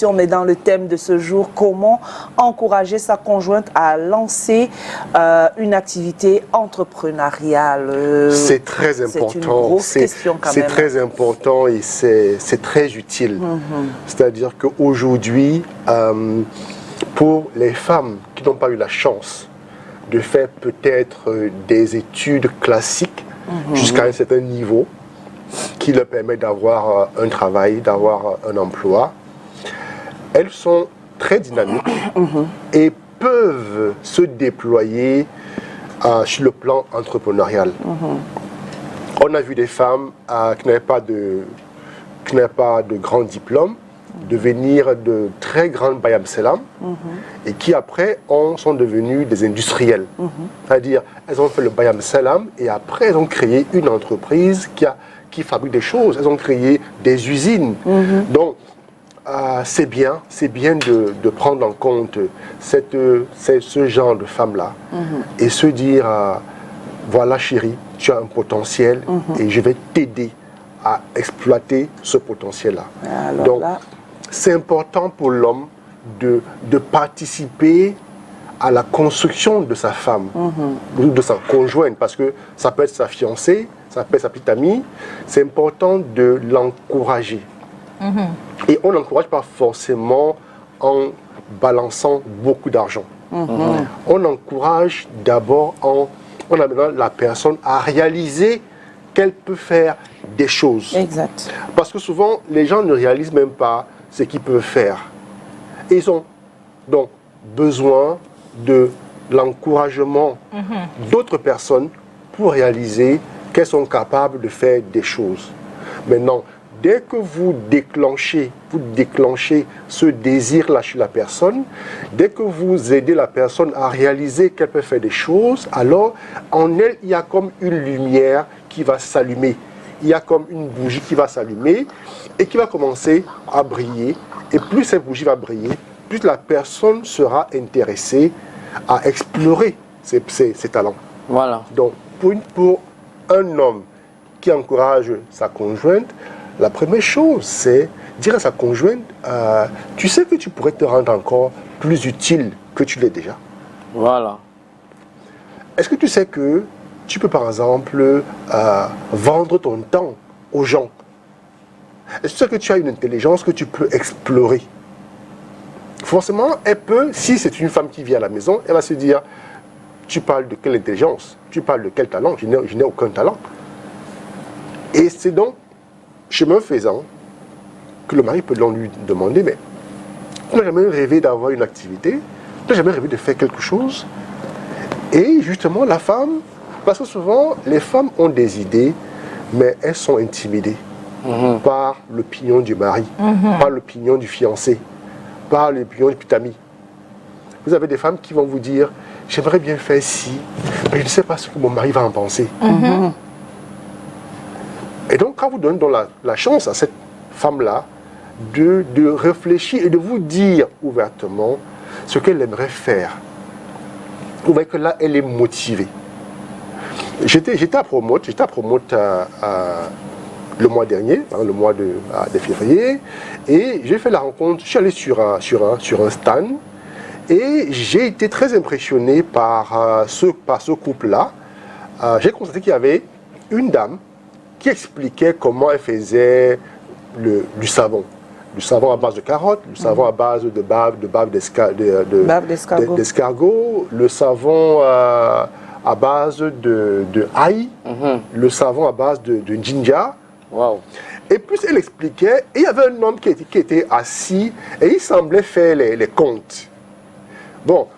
On est dans le thème de ce jour, comment encourager sa conjointe à lancer une activité entrepreneuriale. C'est très important. C'est une grosse question quand même. C'est très important et c'est très utile. C'est-à-dire qu'aujourd'hui, pour les femmes qui n'ont pas eu la chance de faire peut-être des études classiques jusqu'à un certain niveau qui leur permet d'avoir un travail, d'avoir un emploi, elles sont très dynamiques et peuvent se déployer sur le plan entrepreneurial. On a vu des femmes qui n'avaient pas de grands diplômes devenir de très grandes Bayam Selam et qui après sont devenues des industrielles. C'est-à-dire, elles ont fait le Bayam Selam et après elles ont créé une entreprise qui fabrique des choses. Elles ont créé des usines. Donc, c'est bien de prendre en compte ce genre de femmes-là et se dire, voilà chérie, tu as un potentiel et je vais t'aider à exploiter ce potentiel-là. Donc, c'est important pour l'homme de participer à la construction de sa femme, ou de sa conjointe, parce que ça peut être sa fiancée, ça peut être sa petite amie. C'est important de l'encourager. Et on n'encourage pas forcément en balançant beaucoup d'argent. On encourage d'abord en amenant la personne à réaliser qu'elle peut faire des choses. Exact. Parce que souvent, les gens ne réalisent même pas ce qu'ils peuvent faire. Et ils ont donc besoin de l'encouragement d'autres personnes pour réaliser qu'elles sont capables de faire des choses. Maintenant, dès que vous déclenchez ce désir-là chez la personne, dès que vous aidez la personne à réaliser qu'elle peut faire des choses, alors en elle, il y a comme une lumière qui va s'allumer. Il y a comme une bougie qui va s'allumer et qui va commencer à briller. Et plus cette bougie va briller, plus la personne sera intéressée à explorer ses talents. Voilà. Donc, pour un homme qui encourage sa conjointe, la première chose, c'est dire à sa conjointe, tu sais que tu pourrais te rendre encore plus utile que tu l'es déjà. Voilà. Est-ce que tu sais que tu peux par exemple vendre ton temps aux gens? Est-ce que tu sais que tu as une intelligence que tu peux explorer? Forcément, elle peut, si c'est une femme qui vient à la maison, elle va se dire, tu parles de quelle intelligence? Tu parles de quel talent? Je n'ai aucun talent. Et c'est donc, chemin faisant, que le mari peut donc lui demander, mais on n'a jamais rêvé d'avoir une activité, on n'a jamais rêvé de faire quelque chose. Et justement, la femme, parce que souvent, les femmes ont des idées, mais elles sont intimidées par l'opinion du mari, par l'opinion du fiancé, par l'opinion du petit ami. Vous avez des femmes qui vont vous dire, j'aimerais bien faire ci, mais je ne sais pas ce que mon mari va en penser. Et donc, quand vous donnez donc la chance à cette femme-là de réfléchir et de vous dire ouvertement ce qu'elle aimerait faire, vous voyez que là, elle est motivée. J'étais à Promote le mois dernier, le mois de février, et j'ai fait la rencontre, je suis allé sur un stand, et j'ai été très impressionné par ce couple-là. J'ai constaté qu'il y avait une dame qui expliquait comment elle faisait du savon. Du savon à base de carottes, du savon à base de bave d'escargot, le savon à base de ail, le savon à base de ginger. Wow. Et plus elle expliquait, et il y avait un homme qui était assis et il semblait faire les comptes. Bon,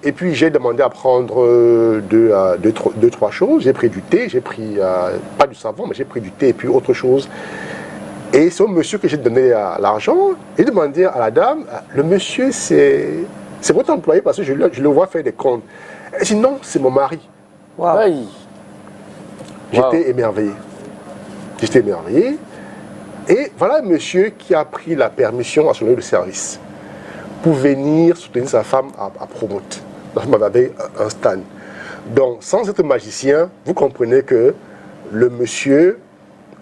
et puis j'ai demandé à prendre deux, trois choses. J'ai pris du thé, j'ai pris, pas du savon, mais j'ai pris du thé et puis autre chose. Et c'est au monsieur que j'ai donné l'argent. J'ai demandé à la dame, le monsieur c'est votre employé parce que je le vois faire des comptes. Elle dit non, c'est mon mari. Wow. J'étais émerveillé. J'étais émerveillé. Et voilà un monsieur qui a pris la permission à son lieu de service pour venir soutenir sa femme à Promote. La femme avait un stand. Donc, sans être magicien, vous comprenez que le monsieur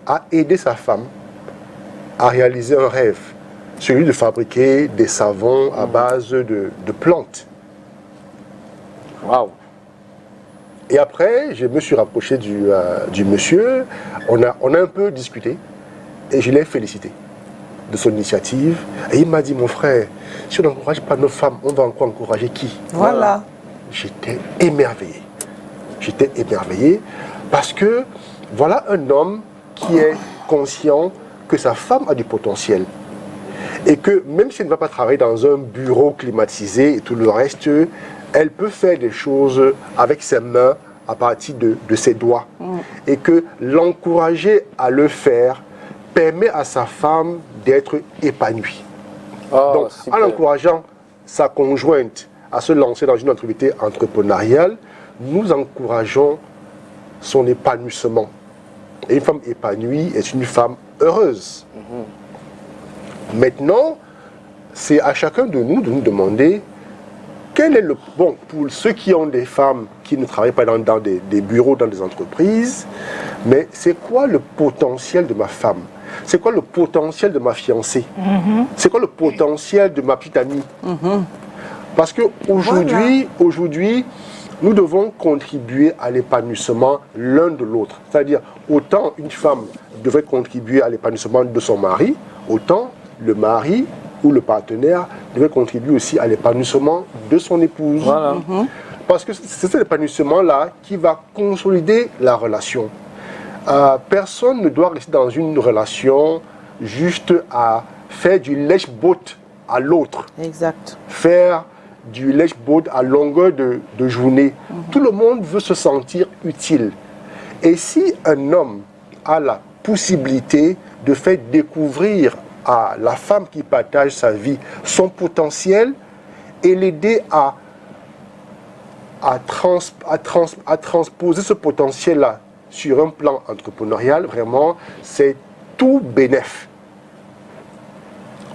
a aidé sa femme à réaliser un rêve. celui de fabriquer des savons à base de plantes. Waouh. Et après, je me suis rapproché du monsieur, on a un peu discuté et je l'ai félicité de son initiative. Et il m'a dit, mon frère, si on n'encourage pas nos femmes, on va encore encourager qui? Voilà. J'étais émerveillé. J'étais émerveillé parce que voilà un homme qui est conscient que sa femme a du potentiel. Et que même si elle ne va pas travailler dans un bureau climatisé et tout le reste, elle peut faire des choses avec ses mains à partir de ses doigts. Et que l'encourager à le faire permet à sa femme d'être épanouie. Oh, Donc, super. en encourageant sa conjointe à se lancer dans une activité entrepreneuriale, nous encourageons son épanouissement. Et une femme épanouie est une femme heureuse. Maintenant, c'est à chacun de nous demander quel est le... Bon, pour ceux qui ont des femmes qui ne travaillent pas dans des bureaux, dans des entreprises, mais c'est quoi le potentiel de ma femme? C'est quoi le potentiel de ma fiancée? C'est quoi le potentiel de ma petite amie? Parce qu'aujourd'hui, nous devons contribuer à l'épanouissement l'un de l'autre. C'est-à-dire, autant une femme devrait contribuer à l'épanouissement de son mari, autant le mari ou le partenaire devrait contribuer aussi à l'épanouissement de son épouse. Voilà. Parce que c'est cet épanouissement-là qui va consolider la relation. Personne ne doit rester dans une relation juste à faire du lèche-botte à l'autre. Exact. Faire du lèche-botte à longueur de journée. Tout le monde veut se sentir utile. Et si un homme a la possibilité de faire découvrir à la femme qui partage sa vie son potentiel et l'aider à transposer ce potentiel-là sur un plan entrepreneurial, vraiment, c'est tout bénef.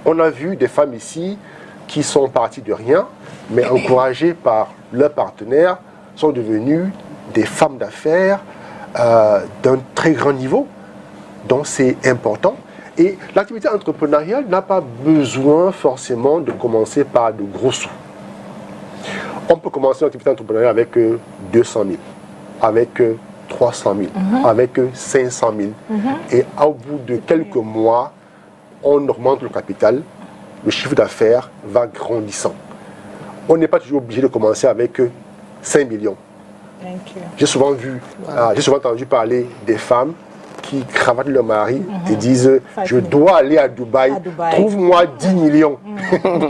On a vu des femmes ici qui sont parties de rien, mais encouragées par leur partenaire, sont devenues des femmes d'affaires d'un très grand niveau. Donc c'est important. Et l'activité entrepreneuriale n'a pas besoin forcément de commencer par de gros sous. On peut commencer l'activité entrepreneuriale avec 200 000, avec 300 000, avec 500 000. Et au bout de quelques mois, on augmente le capital, le chiffre d'affaires va grandissant. On n'est pas toujours obligé de commencer avec 5 millions. J'ai souvent entendu parler des femmes qui cravatent leur mari et disent « Je dois aller à Dubaï, trouve-moi 10 millions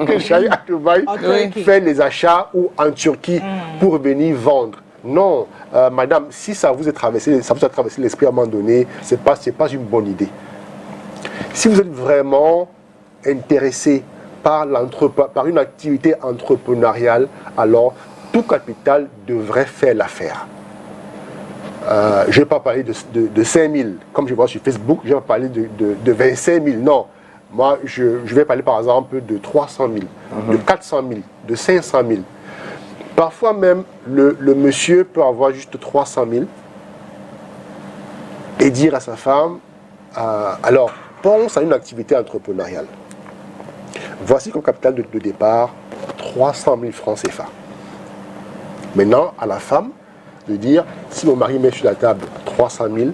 que j'aille à Dubaï faire les achats ou en Turquie pour venir vendre. » Non, madame, si ça vous a traversé l'esprit à un moment donné, ce n'est pas une bonne idée. Si vous êtes vraiment intéressé par une activité entrepreneuriale, alors tout capital devrait faire l'affaire. Je ne vais pas parler de 5 000, comme je vois sur Facebook, je ne vais pas parler de 25 000, non. Moi, je vais parler par exemple de 300 000, de 400 000, de 500 000. Parfois même, le monsieur peut avoir juste 300 000 et dire à sa femme, alors, pense à une activité entrepreneuriale. Voici comme capital de départ 300 000 francs CFA. Maintenant, à la femme, de dire, si mon mari met sur la table 300 000,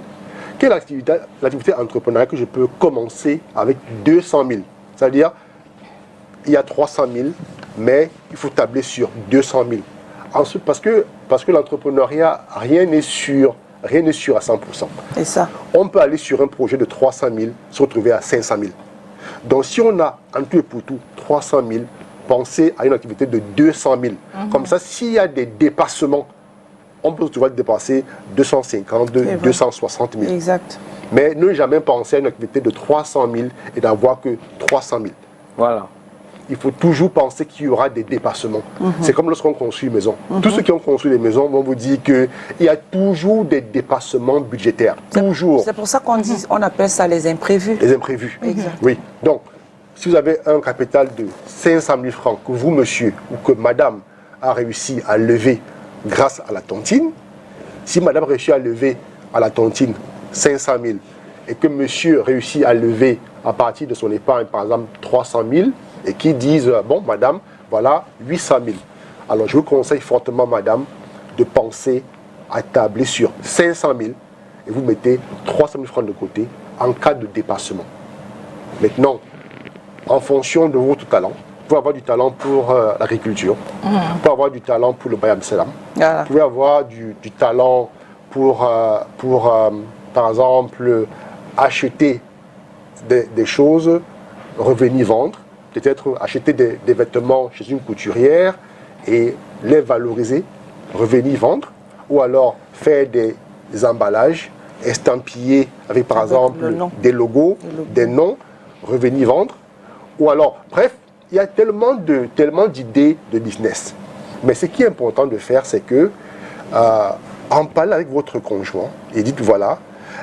quelle l'activité entrepreneuriale que je peux commencer avec 200 000? C'est-à-dire, il y a 300 000, mais il faut tabler sur 200 000. Ensuite, parce que l'entrepreneuriat, rien n'est sûr à 100%. Et ça. On peut aller sur un projet de 300 000, se retrouver à 500 000. Donc, si on a en tout et pour tout 300 000, pensez à une activité de 200 000. Comme ça, s'il y a des dépassements, on peut toujours dépasser 250, 260 000. Exact. Mais ne jamais penser à une activité de 300 000 et d'avoir que 300 000. Voilà. Il faut toujours penser qu'il y aura des dépassements. C'est comme lorsqu'on construit une maison. Tous ceux qui ont construit des maisons vont vous dire qu'il y a toujours des dépassements budgétaires. Toujours. C'est pour ça on appelle ça les imprévus. Les imprévus. Exact. Oui. Donc, si vous avez un capital de 500 000 francs que vous, monsieur, ou que madame a réussi à lever grâce à la tontine, si madame réussit à lever à la tontine 500 000 et que monsieur réussit à lever à partir de son épargne, par exemple 300 000, et qui disent, bon, madame, voilà 800 000. Alors, je vous conseille fortement, madame, de penser à tabler sur 500 000 et vous mettez 300 000 francs de côté en cas de dépassement. Maintenant, en fonction de votre talent, vous pouvez avoir du talent pour l'agriculture, vous pouvez avoir du talent pour le Bayam Salam, vous pouvez avoir du talent pour par exemple, acheter des choses, revenir vendre, peut-être acheter des vêtements chez une couturière et les valoriser, revenir vendre, ou alors faire des emballages estampillés avec par exemple des logos, des noms, revenir vendre, ou alors, bref, il y a tellement d'idées de business. Mais ce qui est important de faire, c'est que en parler avec votre conjoint et dites voilà,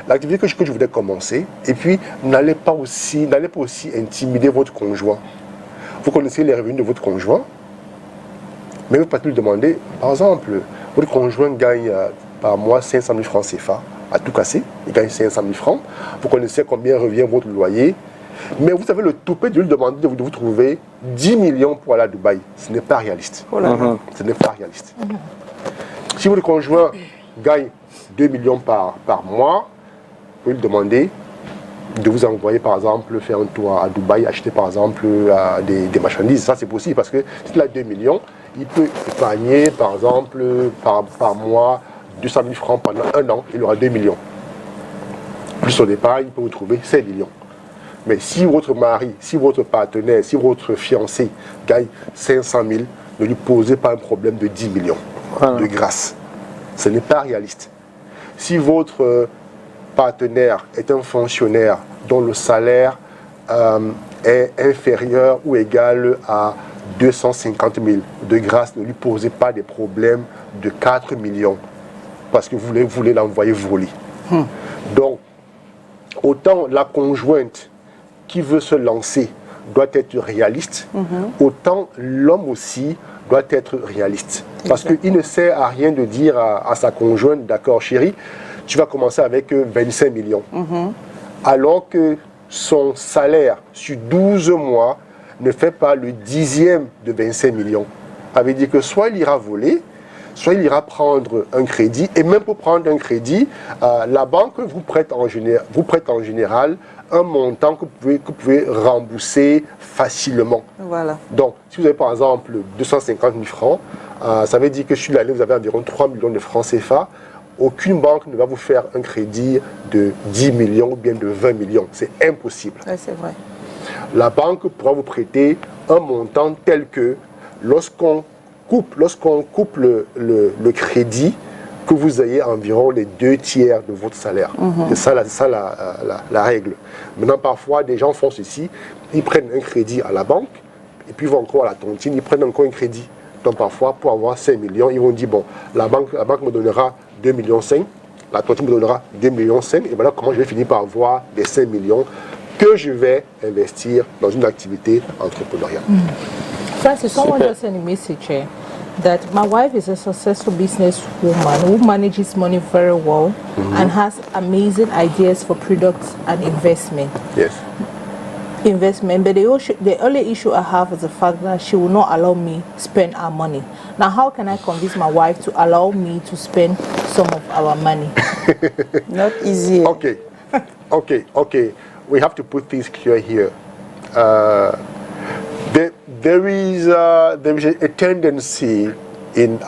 l'activité que je voulais commencer, et puis n'allez pas aussi intimider votre conjoint. Vous connaissez les revenus de votre conjoint, mais vous ne pouvez pas lui demander, par exemple, votre conjoint gagne par mois 500 000 francs CFA, à tout casser, il gagne 500 000 francs, vous connaissez combien revient votre loyer, mais vous avez le toupet de lui demander de vous trouver 10 millions pour aller à Dubaï. Ce n'est pas réaliste. Ce n'est pas réaliste. Si votre conjoint gagne 2 millions par mois, vous pouvez lui demander de vous envoyer, par exemple, faire un tour à Dubaï, acheter, par exemple, des marchandises. Ça, c'est possible parce que s'il a 2 millions, il peut épargner, par exemple, par mois, 200 000 francs pendant un an, il aura 2 millions. Plus son épargne, il peut vous trouver 5 millions. Mais si votre mari, si votre partenaire, si votre fiancé gagne 500 000, ne lui posez pas un problème de 10 millions de grâce. Ce n'est pas réaliste. Si votre partenaire est un fonctionnaire dont le salaire est inférieur ou égal à 250 000, de grâce, ne lui posez pas des problèmes de 4 millions parce que vous voulez l'envoyer voler. Donc, autant la conjointe qui veut se lancer doit être réaliste, autant l'homme aussi doit être réaliste. Parce qu'il ne sert à rien de dire à sa conjointe, d'accord chérie, tu vas commencer avec 25 millions. Alors que son salaire sur 12 mois ne fait pas le 10e de 25 millions. Ça veut dire que soit il ira voler, soit il ira prendre un crédit. Et même pour prendre un crédit, la banque vous prête en général un montant que vous pouvez rembourser facilement. Voilà. Donc, si vous avez par exemple 250 000 francs, ça veut dire que sur l'année, vous avez environ 3 millions de francs CFA. Aucune banque ne va vous faire un crédit de 10 millions ou bien de 20 millions. C'est impossible. Ouais, c'est vrai. La banque pourra vous prêter un montant tel que lorsqu'on coupe le crédit, que vous ayez environ les 2/3 de votre salaire. C'est ça la règle. Maintenant, parfois, des gens font ceci, ils prennent un crédit à la banque, et puis ils vont encore à la tontine, ils prennent encore un crédit. Donc parfois, pour avoir 5 millions, ils vont dire, bon, la banque me donnera 2,5 millions, la tontine me donnera 2,5 millions, et voilà comment je vais finir par avoir des 5 millions que je vais investir dans une activité entrepreneuriale. Francis, someone just sent a message here that my wife is a successful businesswoman who manages money very well and has amazing ideas for products and investment. Yes. But the only issue I have is the fact that she will not allow me spend our money. Now, how can I convince my wife to allow me to spend some of our money? Not easy. Okay. We have to put things clear here. There is a tendency in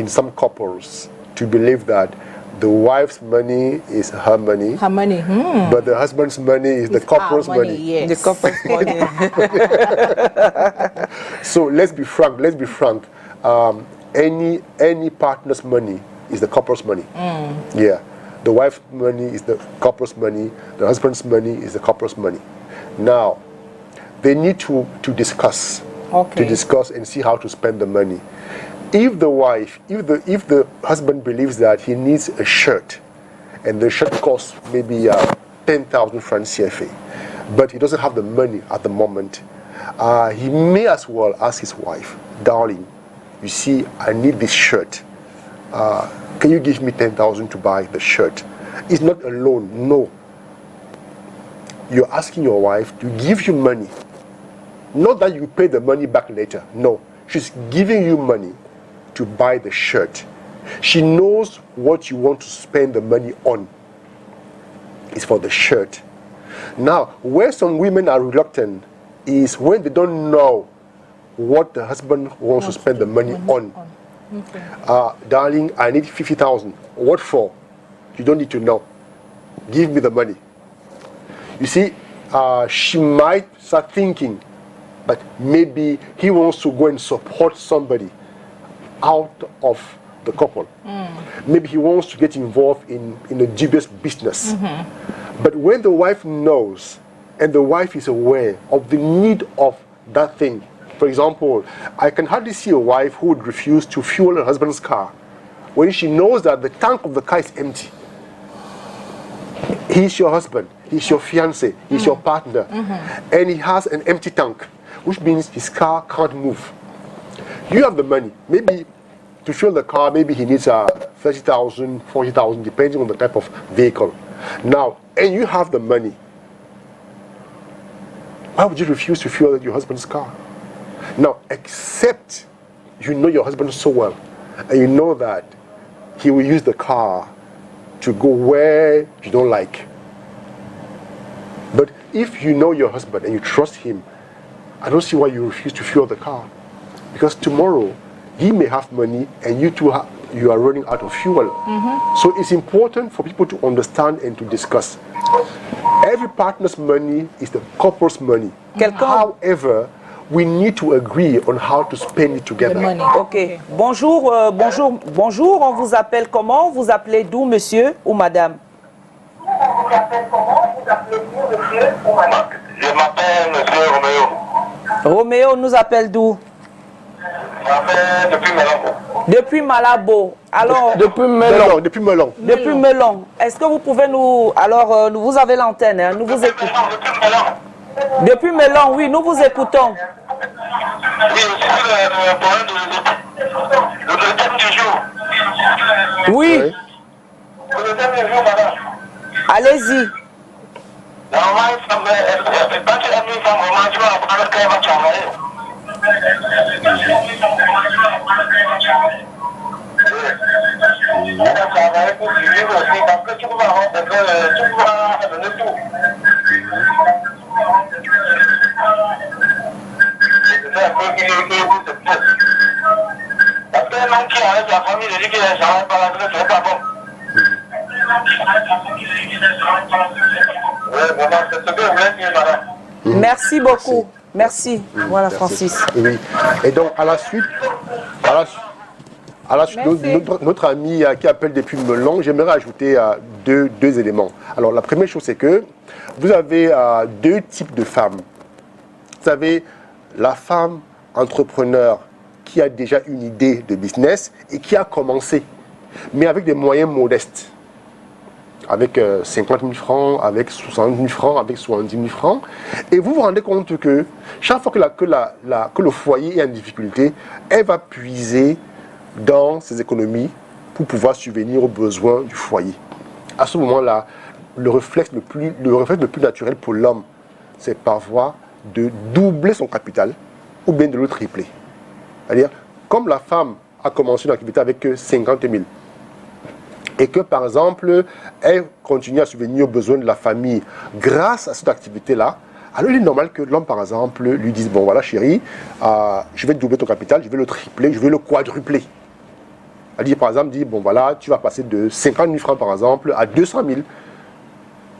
some couples to believe that the wife's money is her money. Her money. But the husband's money is the couple's money. Yes. The couple's money. So let's be frank. Any partner's money is the couple's money. Yeah. The wife's money is the couple's money. The husband's money is the couple's money. Now, they need to discuss. Okay. To discuss and see how to spend the money. If the husband believes that he needs a shirt, and the shirt costs maybe 10,000 francs CFA, but he doesn't have the money at the moment, he may as well ask his wife, darling, you see, I need this shirt. Can you give me 10,000 to buy the shirt? It's not a loan, no. you're asking your wife to give you money. Not that you pay the money back later. No, she's giving you money to buy the shirt. She knows what you want to spend the money on. It's for the shirt. Now, where some women are reluctant is when they don't know what the husband wants to spend the money on. Okay. Darling, I need 50,000. What for? You don't need to know. Give me the money. You see, she might start thinking, but maybe he wants to go and support somebody out of the couple. Maybe he wants to get involved in a dubious business. But when the wife knows and the wife is aware of the need of that thing, for example, I can hardly see a wife who would refuse to fuel her husband's car when she knows that the tank of the car is empty. He's your husband, he's your fiancé, he's your partner, and he has an empty tank, which means his car can't move. You have the money. Maybe to fuel the car, maybe he needs 30,000, 40,000, depending on the type of vehicle. Now, and you have the money. Why would you refuse to fuel your husband's car? Now, except you know your husband so well, and you know that he will use the car to go where you don't like. But if you know your husband and you trust him, I don't see why you refuse to fuel the car. Because tomorrow, he may have money and you two you are running out of fuel. So it's important for people to understand and to discuss. Every partner's money is the couple's money. However, we need to agree on how to spend it together. Ok. Bonjour, bonjour. On vous appelle comment? Vous appelez d'où, monsieur ou madame? Vous appelez comment? Vous appelez d'où, monsieur ou madame? Je m'appelle monsieur Roméo. Roméo nous appelle d'où? Je m'appelle depuis Melon. Depuis Malabo. Alors, Depuis Melon. Depuis Melon. depuis Melon. Est-ce que vous pouvez nous... Alors, vous avez l'antenne, hein, nous vous écoutons. Depuis Melon. Depuis Melon, oui, nous vous écoutons. Oui, c'est le problème le thème du jour. Oui, Le thème du jour, madame. allez-y. Normalement, quand tu as mis ça, vraiment, tu vas apprendre qu'elle va travailler. Elle va travailler pour vivre aussi, parce que tu vas donner tout. C'est un peu qui vous te plaît. Parce qu'un homme qui est avec la famille, il dit qu'il ne travaille pas là, c'est pas bon. Oui, vraiment, c'est ce que je voulais dire, madame. Merci beaucoup. Merci. Voilà, Merci. Francis. Oui. Et donc, à la suite, notre ami qui appelle depuis Melon, j'aimerais ajouter deux éléments. Alors, la première chose, c'est que vous avez deux types de femmes. Vous avez la femme entrepreneur qui a déjà une idée de business et qui a commencé, mais avec des moyens modestes. Avec 50 000 francs, avec 60 000 francs, avec 70 000 francs. Et vous vous rendez compte que chaque fois que le foyer est en difficulté, elle va puiser dans ses économies pour pouvoir subvenir aux besoins du foyer. À ce moment-là, le réflexe le plus naturel pour l'homme, c'est parfois de doubler son capital ou bien de le tripler. C'est-à-dire, comme la femme a commencé une activité avec 50 000, et que, par exemple, elle continue à subvenir aux besoins de la famille grâce à cette activité-là, alors il est normal que l'homme, par exemple, lui dise, bon voilà chérie, je vais doubler ton capital, je vais le tripler, je vais le quadrupler. Elle dit, par exemple, bon voilà, tu vas passer de 50 000 francs, par exemple, à 200 000.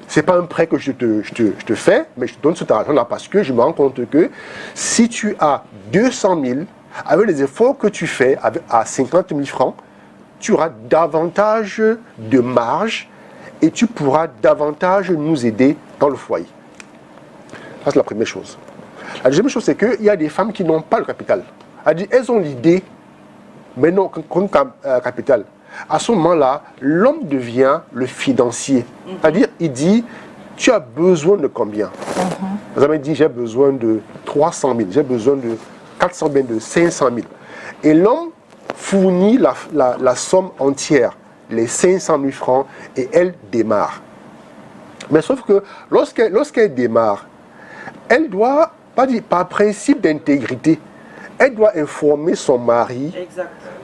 Ce n'est pas un prêt que je te fais, mais je te donne cet argent-là parce que je me rends compte que si tu as 200 000, avec les efforts que tu fais à 50 000 francs, tu auras davantage de marge et tu pourras davantage nous aider dans le foyer. Ça, c'est la première chose. La deuxième chose, c'est qu'il y a des femmes qui n'ont pas le capital. Elles ont l'idée, mais non capital. À ce moment-là, l'homme devient le financier. C'est-à-dire, il dit, tu as besoin de combien? Par exemple, il dit, j'ai besoin de 300 000, j'ai besoin de 400 000, de 500 000. Et l'homme fournit la somme entière, les 500 000 francs, et elle démarre. Mais sauf que lorsqu'elle démarre, elle doit, par principe d'intégrité, elle doit informer son mari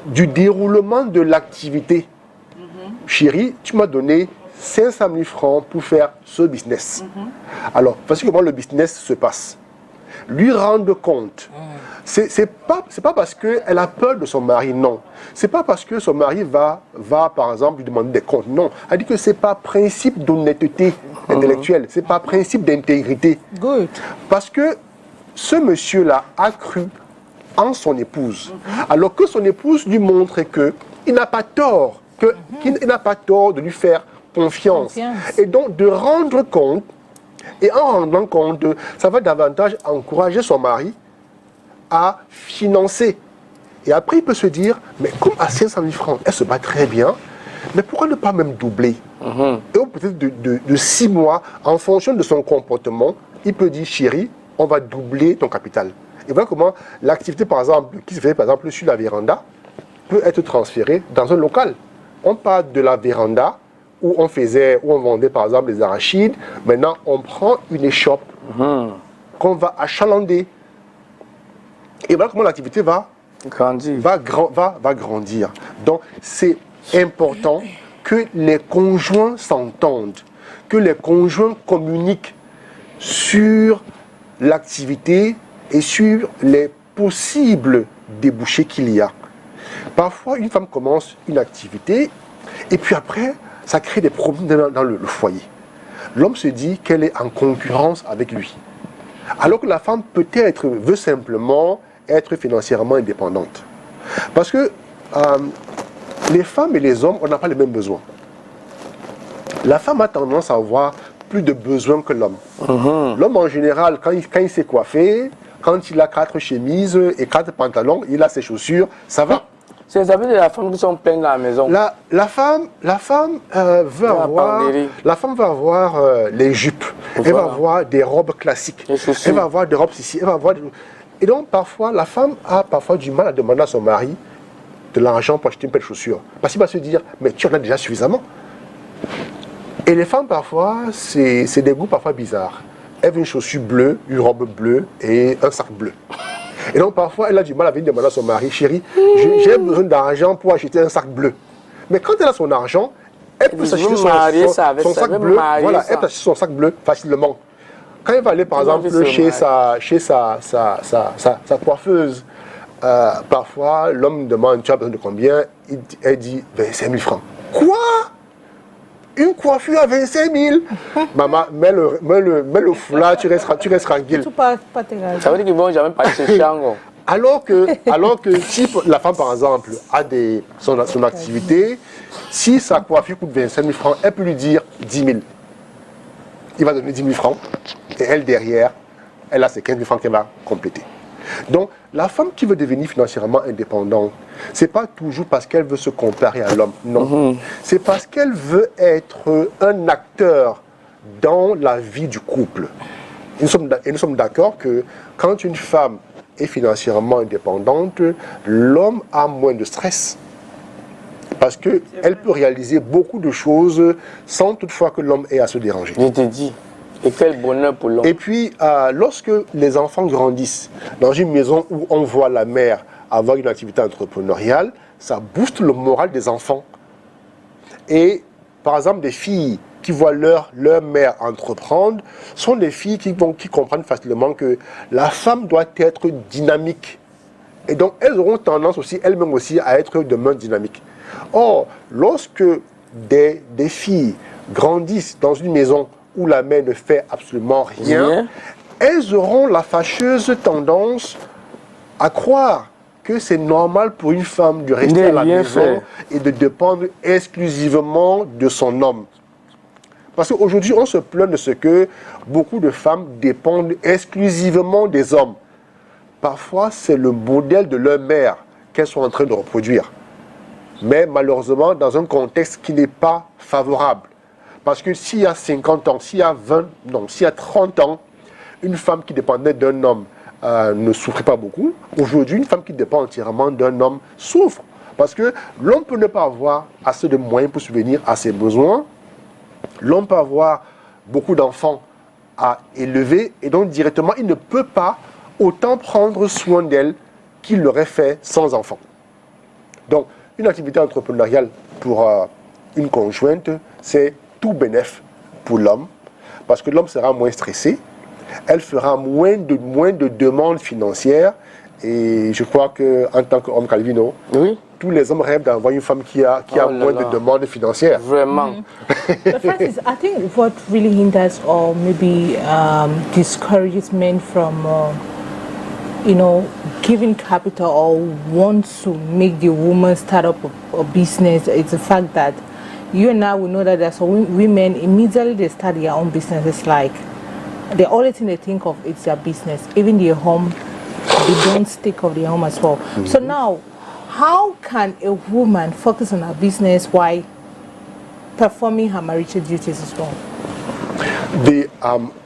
du déroulement de l'activité. Chérie, tu m'as donné 500 000 francs pour faire ce business. Alors, voici comment le business se passe. Lui rendre compte. C'est pas parce qu'elle a peur de son mari, non. C'est pas parce que son mari va par exemple, lui demander des comptes, non. Elle dit que c'est par principe d'honnêteté intellectuelle, c'est par principe d'intégrité. Good. Parce que ce monsieur-là a cru en son épouse, alors que son épouse lui montre qu'il n'a pas tort, qu'il n'a pas tort de lui faire confiance. Et donc de rendre compte, et en rendant compte, ça va davantage encourager son mari à financer. Et après, il peut se dire, mais comme à 500 000 francs, elle se bat très bien, mais pourquoi ne pas même doubler? Et peut-être de 6 mois, en fonction de son comportement, il peut dire, chérie, on va doubler ton capital. Et voilà comment l'activité, par exemple, qui se fait par exemple sur la véranda, peut être transférée dans un local. On part de la véranda où on vendait par exemple les arachides. Maintenant, on prend une échoppe qu'on va achalander. Et voilà comment l'activité va grandir. Donc, c'est important que les conjoints s'entendent, que les conjoints communiquent sur l'activité et sur les possibles débouchés qu'il y a. Parfois, une femme commence une activité et puis après, ça crée des problèmes dans le foyer. L'homme se dit qu'elle est en concurrence avec lui. Alors que la femme peut-être veut simplement être financièrement indépendante. Parce que les femmes et les hommes, on n'a pas les mêmes besoins. La femme a tendance à avoir plus de besoins que l'homme. L'homme en général, quand il s'est coiffé, quand il a 4 chemises et 4 pantalons, il a ses chaussures, ça va. C'est les habits de la femme qui sont pleins dans la maison. La femme veut avoir les jupes, elle va avoir des robes classiques, elle va avoir des robes ici, elle va avoir des... Et donc parfois, la femme a parfois du mal à demander à son mari de l'argent pour acheter une paire de chaussures. Parce qu'il va se dire, mais tu en as déjà suffisamment. Et les femmes parfois, c'est des goûts parfois bizarres. Elle veut une chaussure bleue, une robe bleue et un sac bleu. Et donc parfois, elle a du mal à venir demander à son mari, chérie, j'ai besoin d'argent pour acheter un sac bleu. Mais quand elle a son argent, elle peut s'acheter son sac bleu. Voilà, elle peut acheter son sac bleu facilement. Quand elle va aller par exemple chez sa coiffeuse, parfois l'homme demande, tu as besoin de combien? Elle dit 25 000 francs. Quoi? Une coiffure à 25 000? Maman, mets le foulard, tu restes tranquille. Ça veut dire qu'ils ne vont jamais passer ce champ. Alors que si la femme, par exemple, a son activité, si sa coiffure coûte 25 000 francs, elle peut lui dire 10 000. Il va donner 10 000 francs. Et elle, derrière, elle a ses 15 000 francs qu'elle va compléter. Donc, la femme qui veut devenir financièrement indépendante, ce n'est pas toujours parce qu'elle veut se comparer à l'homme, non. C'est parce qu'elle veut être un acteur dans la vie du couple. Et nous sommes d'accord que quand une femme est financièrement indépendante, l'homme a moins de stress. Parce qu'elle peut réaliser beaucoup de choses sans toutefois que l'homme ait à se déranger. Je te dis. Et quel bonheur pour l'homme. Et puis, lorsque les enfants grandissent dans une maison où on voit la mère avoir une activité entrepreneuriale, ça booste le moral des enfants. Et, par exemple, des filles qui voient leur mère entreprendre sont des filles qui comprennent facilement que la femme doit être dynamique. Et donc, elles auront tendance aussi, elles-mêmes aussi, à être demain dynamiques. Or, lorsque des filles grandissent dans une maison où la mère ne fait absolument rien, elles auront la fâcheuse tendance à croire que c'est normal pour une femme de rester à la maison et de dépendre exclusivement de son homme. Parce qu'aujourd'hui, on se plaint de ce que beaucoup de femmes dépendent exclusivement des hommes. Parfois, c'est le modèle de leur mère qu'elles sont en train de reproduire. Mais malheureusement, dans un contexte qui n'est pas favorable. Parce que s'il y a 50 ans, s'il y a 30 ans, une femme qui dépendait d'un homme ne souffrait pas beaucoup. Aujourd'hui, une femme qui dépend entièrement d'un homme souffre. Parce que l'homme peut ne pas avoir assez de moyens pour subvenir à ses besoins. L'homme peut avoir beaucoup d'enfants à élever et donc directement, il ne peut pas autant prendre soin d'elle qu'il l'aurait fait sans enfant. Donc, une activité entrepreneuriale pour une conjointe, c'est tout bénéf pour l'homme, parce que l'homme sera moins stressé, elle fera moins de demandes financières, et je crois qu'en tant qu'homme Calvino, Oui. tous les hommes rêvent d'avoir une femme qui a moins de demandes financières. Vraiment. But Francis, I think what really hinders or maybe discourages men from, giving capital or want to make the woman start up a business is the fact that you and I will know that there's some women immediately they start their own business. It's like the only thing they think of is their business. Even their home, they don't think of their home as well. So now, how can a woman focus on her business while performing her marital duties as well?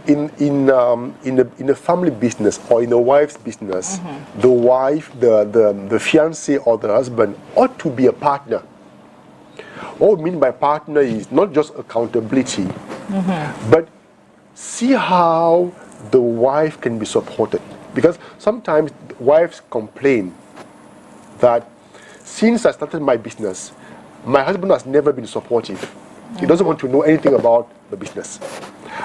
In a family business or in a wife's business, the wife, the fiancé or the husband ought to be a partner. What we mean by partner is not just accountability, but see how the wife can be supported. Because sometimes wives complain that since I started my business, my husband has never been supportive. He doesn't want to know anything about the business.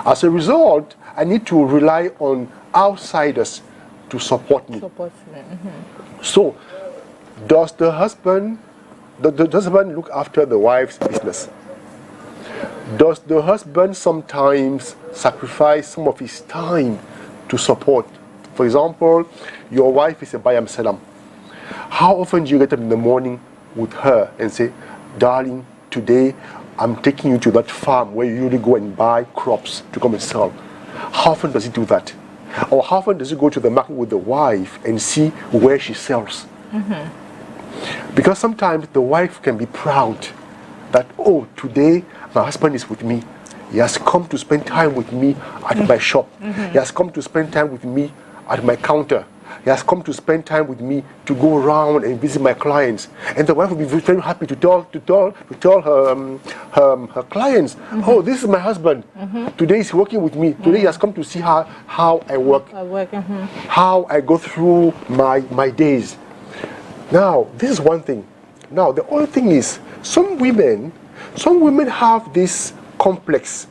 As a result, I need to rely on outsiders to support me. So, does the husband look after the wife's business? Does the husband sometimes sacrifice some of his time to support? For example, your wife is a bayam salam. How often do you get up in the morning with her and say, darling, today I'm taking you to that farm where you usually go and buy crops to come and sell? How often does he do that? Or how often does he go to the market with the wife and see where she sells? Because sometimes the wife can be proud that, oh, today my husband is with me. He has come to spend time with me at my shop. He has come to spend time with me at my counter. He has come to spend time with me to go around and visit my clients. And the wife will be very happy to tell her clients, oh, this is my husband. Today he's working with me. Today he has come to see how I work, how I go through my days. Now, this is one thing. Now, the other thing is, some women have this complex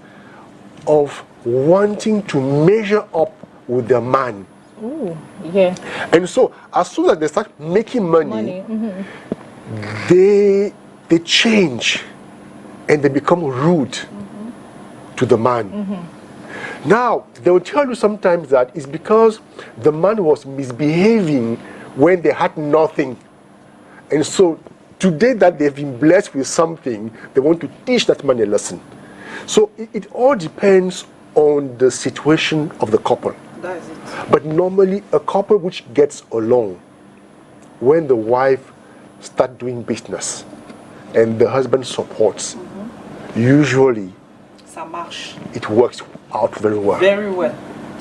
of wanting to measure up with their man. Ooh, yeah. And so, as soon as they start making money. They change and they become rude to the man. Now, they will tell you sometimes that it's because the man was misbehaving when they had nothing. And so, today that they've been blessed with something, they want to teach that man a lesson. So, it all depends on the situation of the couple. That's it. But normally, a couple which gets along, when the wife starts doing business and the husband supports, usually Ça marche. it works out very well. Very well.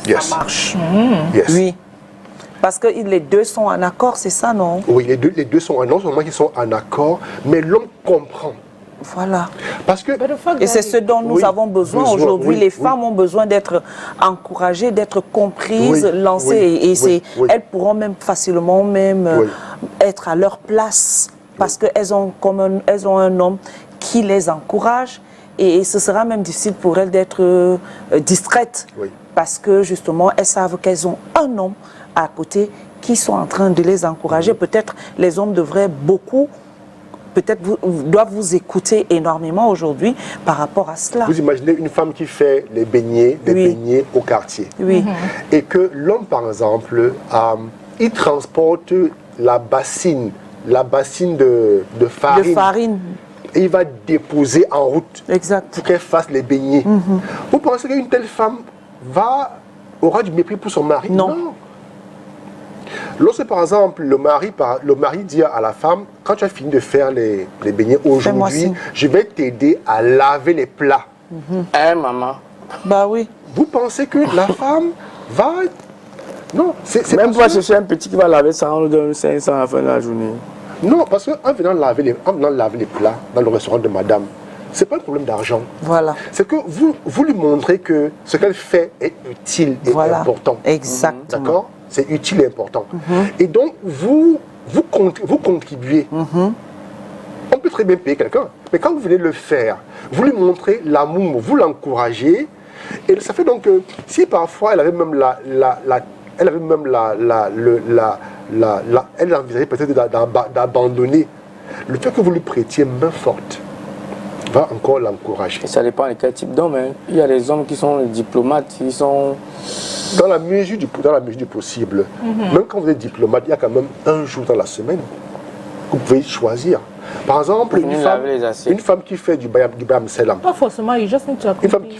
Yes. Ça marche. Yes. Oui. Parce que les deux sont en accord, c'est ça, non? Oui, les deux sont non seulement qu'ils sont en accord, mais l'homme comprend. Voilà. Parce que Et c'est ce dont nous avons besoin aujourd'hui. Les femmes ont besoin d'être encouragées, d'être comprises, lancées. Elles pourront même facilement être à leur place parce qu'elles ont un homme qui les encourage. Et ce sera même difficile pour elles d'être distraites parce que justement, elles savent qu'elles ont un homme à côté qui sont en train de les encourager. Peut-être les hommes devraient doivent vous écouter énormément aujourd'hui par rapport à cela. Vous imaginez une femme qui fait les beignets au quartier. Oui. Et que l'homme, par exemple, il transporte la bassine de farine. De farine. Et il va déposer en route pour qu'elle fasse les beignets. Vous pensez qu'une telle femme aura du mépris pour son mari? Non. Lorsque, par exemple, le mari dit à la femme, quand tu as fini de faire les beignets aujourd'hui, je vais t'aider à laver les plats. Maman. Bah oui. Vous pensez que la femme va... Non, c'est même pas chercher un petit qui va laver ça, on lui donne 500 à la fin de la journée. Non, parce qu'en venant laver les plats dans le restaurant de madame, c'est pas un problème d'argent. Voilà. C'est que vous lui montrez que ce qu'elle fait est utile et important. Exactement. D'accord? C'est utile et important. Et donc, vous contribuez. On peut très bien payer quelqu'un, mais quand vous venez le faire, vous lui montrez l'amour, vous l'encouragez, et ça fait donc que si parfois elle avait même elle envisageait peut-être d'abandonner, le fait que vous lui prêtiez main forte va encore l'encourager. Ça dépend de quel type d'homme. Hein. Il y a des hommes qui sont diplomates, qui sont... Dans la mesure du possible, même quand vous êtes diplomate, il y a quand même un jour dans la semaine que vous pouvez choisir. Par exemple, une femme qui fait du bayam selam. Pas forcément, you just need to accompany.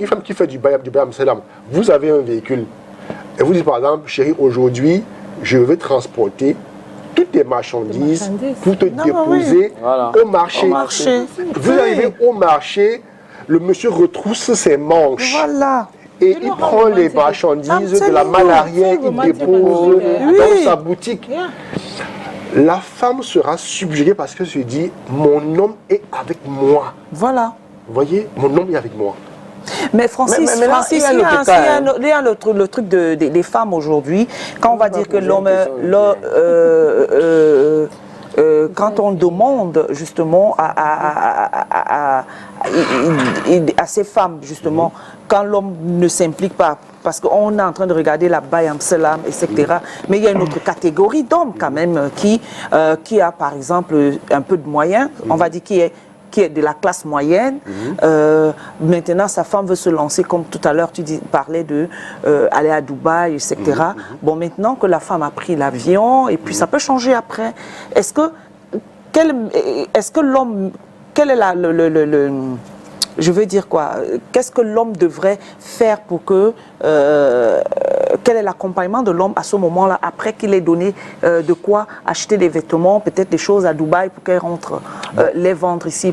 Une femme qui fait du bayam selam. Vous avez un véhicule et vous dites par exemple, chérie, aujourd'hui, je vais transporter toutes tes marchandises pour te déposer au marché. Vous arrivez au marché, le monsieur retrousse ses manches. Voilà. Et il prend les marchandises de la malle arrière, il dépose dans sa boutique. La femme sera subjuguée parce qu'elle se dit, mon homme est avec moi. Voilà. Vous voyez, mon homme est avec moi. Mais Francis, il y a le truc des femmes aujourd'hui. Quand on va dire que l'homme, quand on demande justement à ces femmes, justement, quand l'homme ne s'implique pas, parce qu'on est en train de regarder la bayam selam, etc. Mais il y a une autre catégorie d'hommes quand même qui a par exemple un peu de moyens, on va dire qui est de la classe moyenne. Maintenant, sa femme veut se lancer, comme tout à l'heure tu parlais de aller à Dubaï, etc. Bon, maintenant que la femme a pris l'avion, et puis ça peut changer après. Est-ce que l'homme, quel est je veux dire quoi? Qu'est-ce que l'homme devrait faire pour que... quel est l'accompagnement de l'homme à ce moment-là, après qu'il ait donné de quoi acheter des vêtements, peut-être des choses à Dubaï pour qu'elle rentre les vendre ici,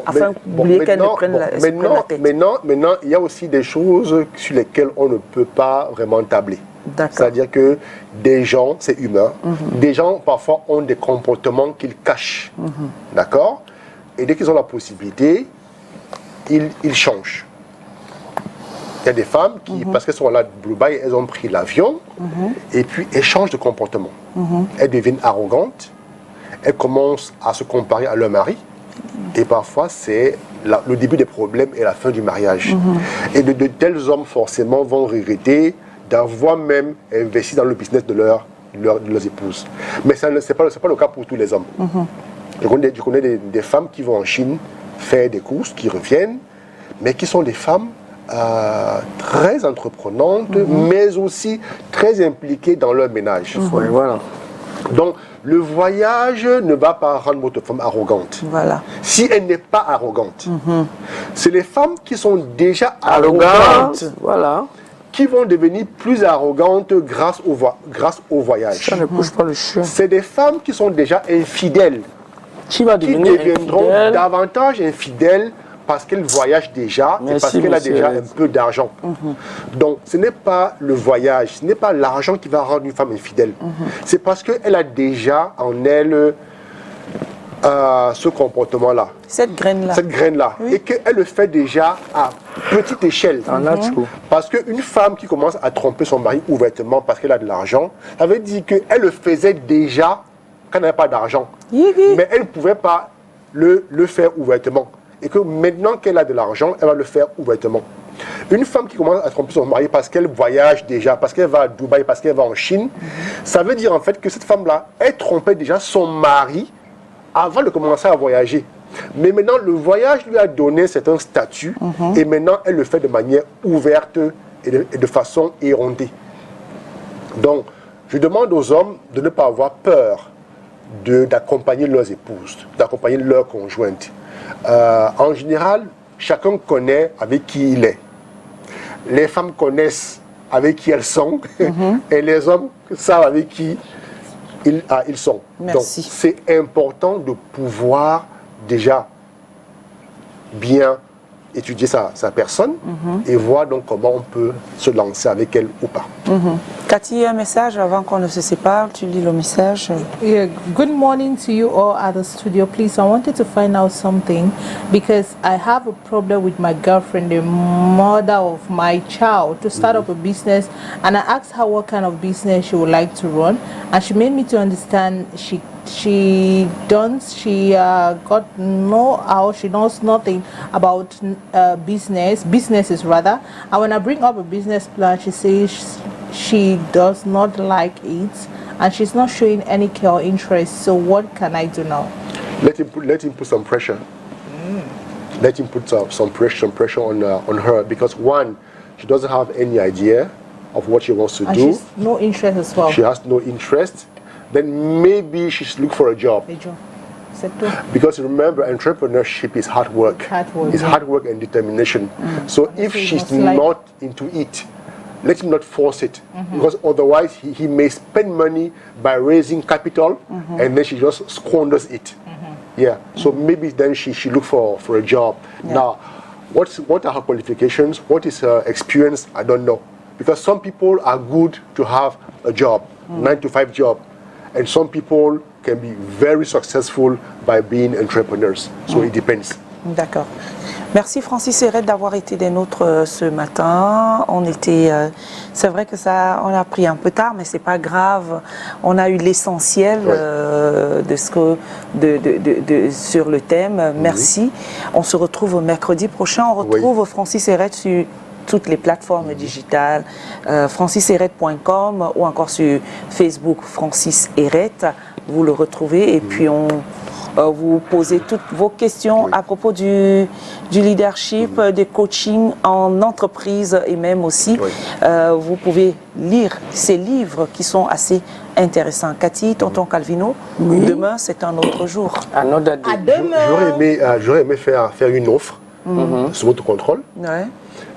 afin qu'elle ne prenne la tête. Maintenant, il y a aussi des choses sur lesquelles on ne peut pas vraiment tabler. C'est-à-dire que des gens, c'est humain, des gens parfois ont des comportements qu'ils cachent. D'accord? Et dès qu'ils ont la possibilité, ils changent. Il y a des femmes qui, parce qu'elles sont là à Dubaï, elles ont pris l'avion et puis elles changent de comportement. Elles deviennent arrogantes, elles commencent à se comparer à leur mari et parfois c'est le début des problèmes et la fin du mariage. Et de tels hommes forcément vont regretter d'avoir même investi dans le business de leurs épouses. Mais ce n'est pas le cas pour tous les hommes. Je connais des femmes qui vont en Chine faire des courses, qui reviennent, mais qui sont des femmes très entreprenantes, mais aussi très impliquées dans leur ménage. Voilà. Donc, le voyage ne va pas rendre votre femme arrogante. Voilà. Si elle n'est pas arrogante. C'est les femmes qui sont déjà arrogantes, qui vont devenir plus arrogantes grâce au voyage. Ça ne bouge pas le chien. C'est des femmes qui sont déjà infidèles, qui deviendront davantage infidèles parce qu'elle voyage déjà et parce qu'elle a déjà un peu d'argent. Donc, ce n'est pas le voyage, ce n'est pas l'argent qui va rendre une femme infidèle. C'est parce qu'elle a déjà en elle ce comportement-là. Cette graine-là. Cette graine-là. Oui. Et qu'elle le fait déjà à petite échelle. Parce qu'une femme qui commence à tromper son mari ouvertement parce qu'elle a de l'argent, ça veut dire qu'elle le faisait déjà quand elle n'avait pas d'argent. Mais elle ne pouvait pas le faire ouvertement. Et que maintenant qu'elle a de l'argent, elle va le faire ouvertement. Une femme qui commence à tromper son mari parce qu'elle voyage déjà, parce qu'elle va à Dubaï, parce qu'elle va en Chine, ça veut dire en fait que cette femme-là, elle trompait déjà son mari avant de commencer à voyager. Mais maintenant, le voyage lui a donné un certain statut et maintenant, elle le fait de manière ouverte et de façon érondée. Donc, je demande aux hommes de ne pas avoir peur d'accompagner leurs épouses, d'accompagner leurs conjointes. En général, chacun connaît avec qui il est. Les femmes connaissent avec qui elles sont et les hommes savent avec qui ils sont. Merci. Donc, c'est important de pouvoir déjà bien étudier sa personne et voir donc comment on peut se lancer avec elle ou pas. Cathy, un message avant qu'on ne se sépare. Tu lis le message. Yeah, good morning to you all at the studio. Please, I wanted to find out something because I have a problem with my girlfriend, the mother of my child, to start up a business. And I asked her what kind of business she would like to run, and she made me to understand she knows nothing about businesses rather. And when I bring up a business plan, she says she does not like it and she's not showing any care or interest. So what can I do now? Let him put some pressure. Let him put some pressure on her, because one, she doesn't have any idea of what she wants to do. She's no interest as well. She has no interest. Then maybe she should look for a job. Because remember, entrepreneurship is hard work. It's hard work and determination. So if she's not into it, let him not force it. Because otherwise he may spend money by raising capital and then she just squanders it. Yeah. So maybe then she should look for a job. Yeah. Now, what are her qualifications? What is her experience? I don't know. Because some people are good to have a job, 9-to-5 job. And some people can be very successful by being entrepreneurs. So it depends. D'accord. Merci Francis Hérette d'avoir été des nôtres ce matin. C'est vrai que on a pris un peu tard, mais c'est pas grave. On a eu l'essentiel sur le thème. Merci. On se retrouve mercredi prochain. On retrouve Francis Hérette sur toutes les plateformes digitales, francisherette.com ou encore sur Facebook Francis Hérette. Vous le retrouvez et puis vous posez toutes vos questions à propos du leadership, du coaching en entreprise et même aussi, vous pouvez lire ces livres qui sont assez intéressants. Cathy, tonton Calvino, demain c'est un autre jour. À demain. J'aurais aimé faire une offre sous votre contrôle.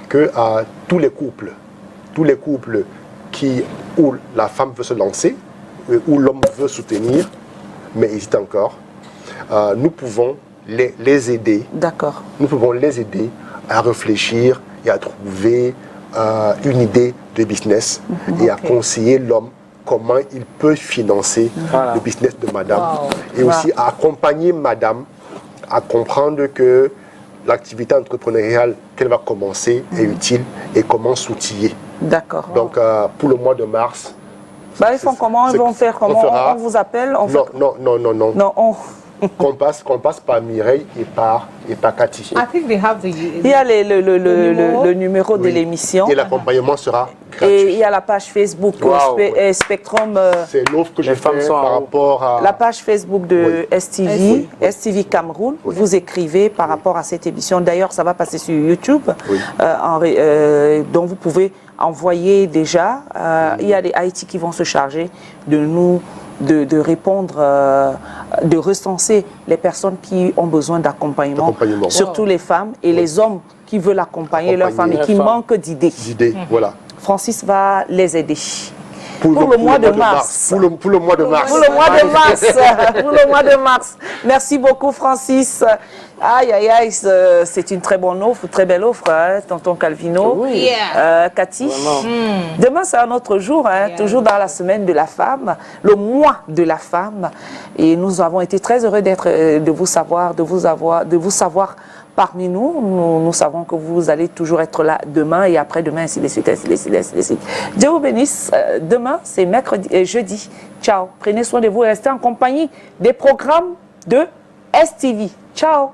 Que à tous les couples où la femme veut se lancer, où l'homme veut soutenir, mais hésite encore, nous pouvons les aider. D'accord. Nous pouvons les aider à réfléchir et à trouver une idée de business et à conseiller l'homme comment il peut financer le business de madame. Et aussi à accompagner madame à comprendre que l'activité entrepreneuriale qu'elle va commencer est utile et comment s'outiller. D'accord. Donc, pour le mois de mars... ils font comment? Ils vont faire comment? On vous appelle? Non. Qu'on passe par Mireille et par Cathy. Il y a le numéro de l'émission. Et l'accompagnement sera gratuit. Et il y a la page Facebook Spectrum. C'est l'offre que j'ai faite par rapport à... La page Facebook de STV, STV Cameroun. Vous écrivez par rapport à cette émission. D'ailleurs, ça va passer sur YouTube. Donc, vous pouvez envoyer déjà. Il y a des IT qui vont se charger de répondre, de recenser les personnes qui ont besoin d'accompagnement, surtout les femmes et les hommes qui veulent accompagner leurs femmes et qui manquent d'idées. Voilà. Francis va les aider. Pour le mois de mars. Pour le mois de mars. Pour le mois de mars. Merci beaucoup, Francis. Aïe, aïe, aïe, c'est une très bonne offre, très belle offre, hein, tonton Calvino. Cathy. Demain, c'est un autre jour, hein, toujours dans la semaine de la femme, le mois de la femme. Et nous avons été très heureux de vous savoir parmi nous. Nous savons que vous allez toujours être là demain et après-demain, ainsi de suite, ainsi de suite, ainsi de suite. Dieu vous bénisse. Demain, c'est jeudi. Ciao. Prenez soin de vous et restez en compagnie des programmes de STV. Ciao.